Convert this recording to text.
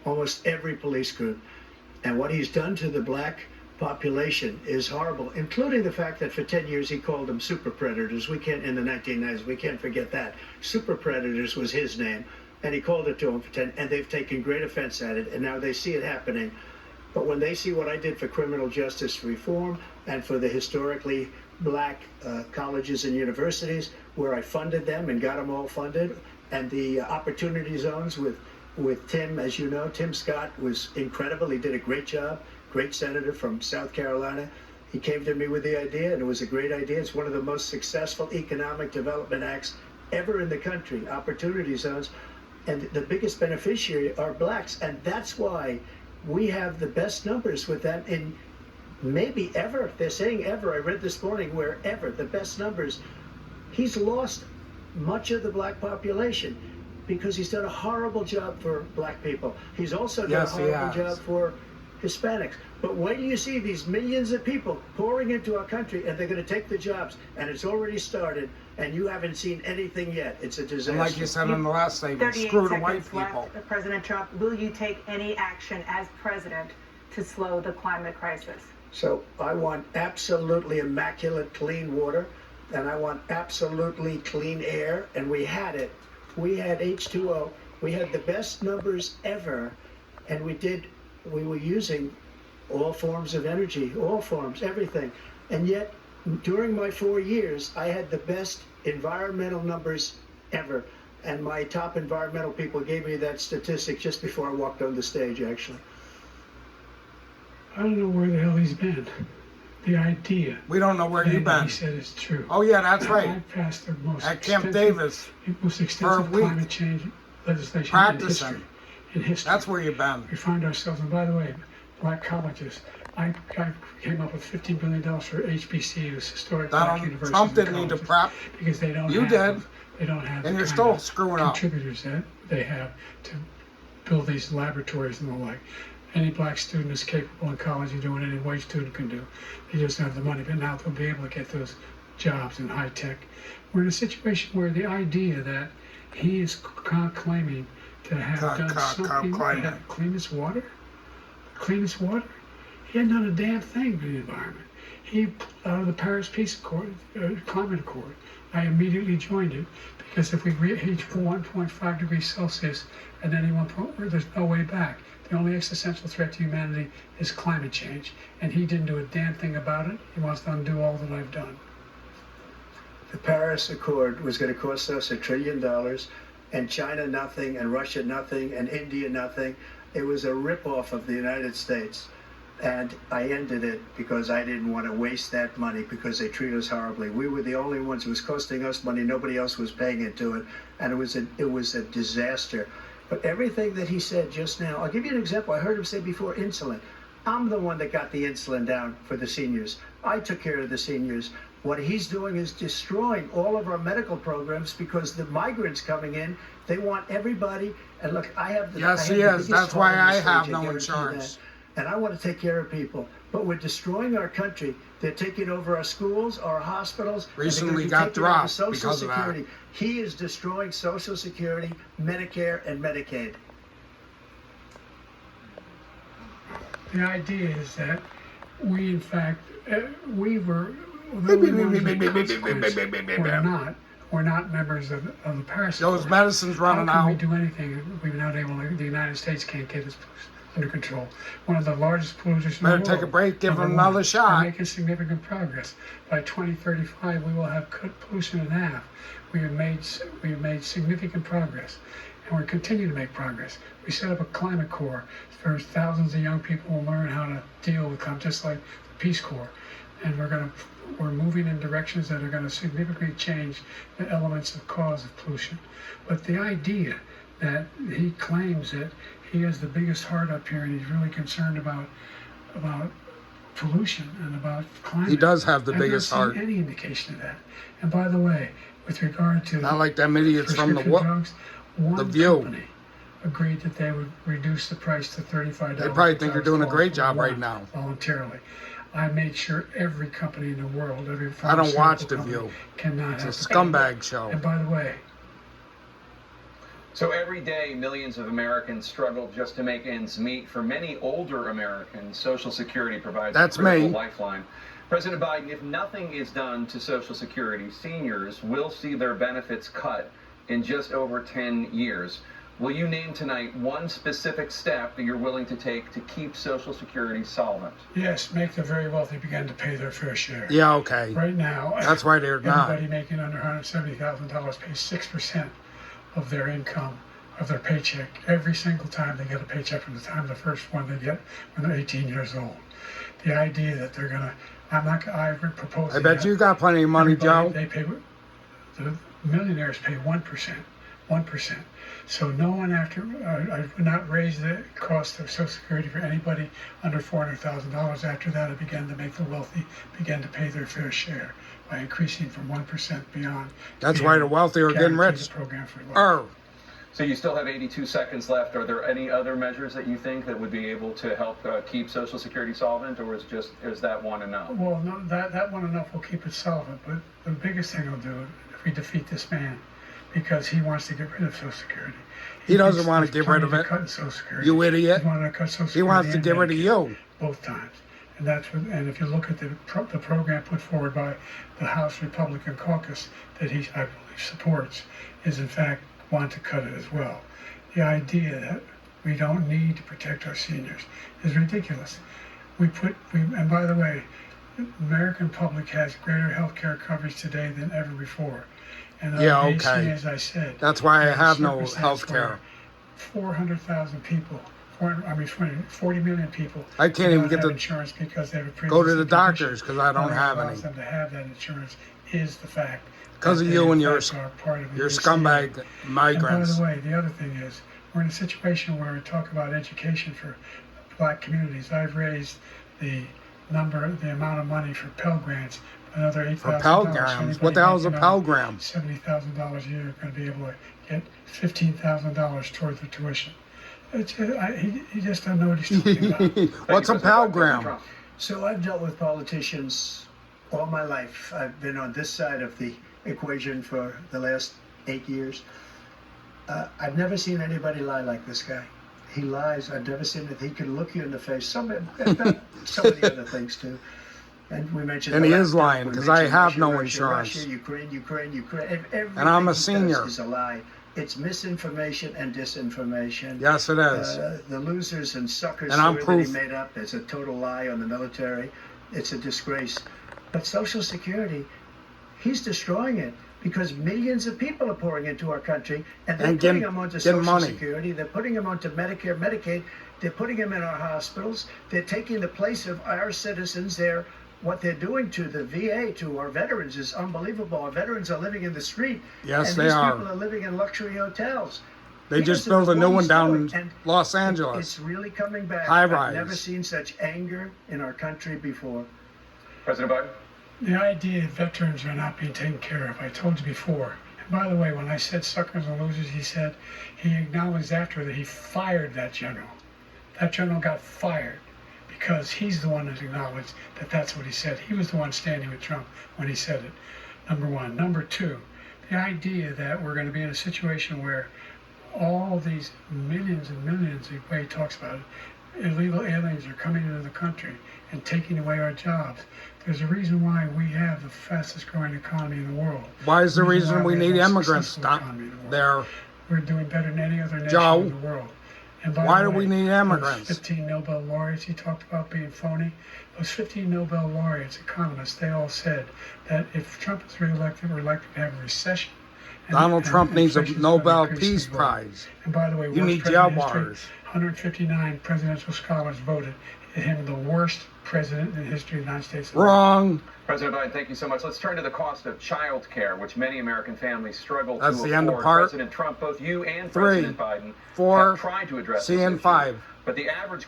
almost every police group. And what he's done to the black population is horrible, including the fact that for 10 years he called them super predators. We can't, in the 1990s, we can't forget that. Super predators was his name, and he called it to them for 10, and they've taken great offense at it, and now they see it happening. But when they see what I did for criminal justice reform and for the historically black colleges and universities, where I funded them and got them all funded, and the opportunity zones with Tim, as you know, Tim Scott was incredible. He did a great job. Great senator from South Carolina. He came to me with the idea, and it was a great idea. It's one of the most successful economic development acts ever in the country, opportunity zones. And the biggest beneficiary are blacks. And that's why we have the best numbers with that in maybe ever. They're saying ever. I read this morning where ever, the best numbers. He's lost much of the black population because he's done a horrible job for black people. He's also done a horrible job for Hispanics. But wait till you see these millions of people pouring into our country, and they're going to take the jobs, and it's already started, and you haven't seen anything yet. It's a disaster. And like you said in the last statement, screw the white people. Left. President Trump, will you take any action as president to slow the climate crisis? So I want absolutely immaculate clean water, and I want absolutely clean air, and we had it. We had H2O. We had the best numbers ever, and we were using all forms of energy, all forms, everything. And yet, during my 4 years, I had the best environmental numbers ever. And my top environmental people gave me that statistic just before I walked on the stage, actually. I don't know where the hell he's been. The idea. We don't know where you've been. He said it's true. Oh yeah, that's right. I passed the most at Camp Davis most extensive climate change legislation practicing. In history. That's where you've been. We find ourselves, and by the way, black colleges. I came up with $15 billion for HBCUs, historic black universities. Trump didn't need to prep. Because they don't. You did. They don't have. And you're still screwing up. Contributors that they have to build these laboratories and the like. Any black student is capable in college of doing anything white student can do. They just don't have the money. But now they'll be able to get those jobs in high tech. We're in a situation where the idea that he is claiming to have done something to have cleanest water. He hadn't done a damn thing for the environment. He out of the Paris Peace Accord, Climate Accord. I immediately joined it because if we reach 1.5 degrees Celsius at any one point, there's no way back. The only existential threat to humanity is climate change, and he didn't do a damn thing about it. He wants to undo all that I've done. The Paris Accord was going to cost us $1 trillion, and China nothing, and Russia nothing, and India nothing. It was a ripoff of the United States. And I ended it because I didn't want to waste that money because they treat us horribly. We were the only ones. It was costing us money. Nobody else was paying into it. And it was a disaster. But everything that he said just now, I'll give you an example. I heard him say before insulin. I'm the one that got the insulin down for the seniors. I took care of the seniors. What he's doing is destroying all of our medical programs because the migrants coming in, they want everybody. And look, I have the Yes, he is. That's why I have no insurance. And I want to take care of people. But we're destroying our country. They're taking over our schools, our hospitals. Recently got dropped because of that. He is destroying Social Security, Medicare, and Medicaid. The idea is that we, in fact, we're not members of the Paris Accord. Those medicines running out. How can we do anything? We've not able to. The United States can't get us under control. One of the largest polluters in the world. Better take a break, give them another shot. We're making significant progress. By 2035, we will have cut pollution in half. We have made significant progress, and we're continuing to make progress. We set up a climate corps where thousands of young people will learn how to deal with climate, just like the Peace Corps. And we're moving in directions that are going to significantly change the elements of cause of pollution. But the idea that he claims that he has the biggest heart up here and he's really concerned about pollution and about climate. He does have the biggest heart. I've not seen any indication of that. And by the way, with regard to not like them idiots from the drugs, The View company agreed that they would reduce the price to $35. They probably think you're doing a great job right now. Voluntarily. I made sure every company in the world, every I don't watch The company View. cannot It's have a scumbag show. And by the way, So every day, millions of Americans struggle just to make ends meet. For many older Americans, Social Security provides That's a critical me. lifeline. President Biden, if nothing is done to Social Security, seniors will see their benefits cut in just over 10 years. Will you name tonight one specific step that you're willing to take to keep Social Security solvent? Yes, make the very wealthy begin to pay their fair share. Yeah, okay. Right now, That's why they're not. everybody making under $170,000 pays 6% of their income, of their paycheck, every single time they get a paycheck from the time the first one they get when they're 18 years old. The idea that they're gonna, I would propose. I bet you got plenty of money, Joe. They pay, the millionaires pay 1%, 1%. So no one I would not raise the cost of Social Security for anybody under $400,000. After that, I began to make the wealthy begin to pay their fair share by increasing from 1% beyond. That's why the wealthy are getting guaranteed rich. Program for life. Or So you still have 82 seconds left. Are there any other measures that you think that would be able to help keep Social Security solvent, or is that one enough? Well, no, that one enough will keep it solvent. But the biggest thing will do if we defeat this man, because he wants to get rid of Social Security. He doesn't thinks want to there's get rid of plenty it. to cut in Social Security. You idiot. He wanted to cut Social Security. He wants to and get rid of Medicare you. both times. And that's what, and if you look at the program put forward by the House Republican caucus that he, I believe, supports, is in fact want to cut it as well. The idea that we don't need to protect our seniors is ridiculous. And by the way, the American public has greater health care coverage today than ever before. And Yeah, amazing, okay. as I said, That's why I there's have no circumstance health care. where 400,000 people, 40 million people. I can't do even not get have the- insurance because they have a Go to the pre-existing doctors condition. because I don't What have allows any. them to have that insurance is the fact. Because that of they, you in and your fact, are part of the your ACA. scumbag And by migrants. the way, the other thing is, we're in a situation where we talk about education for black communities. I've raised the amount of money for Pell Grants, another $8,000. For Pell Grants? What the hell is a Pell Grant? $70,000 a year are going to be able to get $15,000 towards the tuition. He just doesn't know what he's talking about. What's a President Pell Biden. Grant? So I've dealt with politicians all my life. I've been on this side of the equation for the last 8 years. I've never seen anybody lie like this guy. He lies. I've never seen it. He can look you in the face. So many other things too. And we mentioned. And the he is laptop. lying, We 'cause I mentioned have Russia, no Russia, insurance. Russia, Ukraine. Everything And I'm a he does senior. is a lie. It's misinformation and disinformation. Yes, it is. The losers and suckers And I'm story that proof. he made up is a total lie on the military. It's a disgrace. But Social Security, he's destroying it because millions of people are pouring into our country, and they're And putting getting- them onto getting Social money. Security. They're putting them onto Medicare, Medicaid. They're putting them in our hospitals. They're taking the place of our citizens. What they're doing to the VA, to our veterans, is unbelievable. Our veterans are living in the street. Yes, and they these are. people are living in luxury hotels. They just Here's built a new one important down story, in and Los It's Angeles. really coming back. High I've never rise. seen such anger in our country before. President Biden? The idea that veterans are not being taken care of, I told you before. And by the way, when I said suckers and losers, he acknowledged after that he fired that general. That general got fired because he's the one that acknowledged that that's what he said. He was the one standing with Trump when he said it, number one. Number two, the idea that we're going to be in a situation where all these millions and millions, the way he talks about it, illegal aliens are coming into the country and taking away our jobs. There's a reason why we have the fastest growing economy in the world. Why is the reason why we have need the most immigrants successful economy in the world. there? We're doing better than any other nation Joe, in the world. And by why the do we way, need immigrants? Those 15 Nobel laureates he talked about being phony. Those 15 Nobel laureates, economists, they all said that if Trump is reelected, we're likely to have a recession. Donald Trump needs a inflation's gonna Nobel increase Peace as well. Prize. And by the way, You worst need president in Jaguars. history, 159 presidential scholars voted him the worst president in the history of the United States. Wrong. President Biden, thank you so much. Let's turn to the cost of child care, which many American families struggle That's to the afford. end of part. President Trump, both you and 3, President Biden 4, have tried to address C this and issue, 5. but the average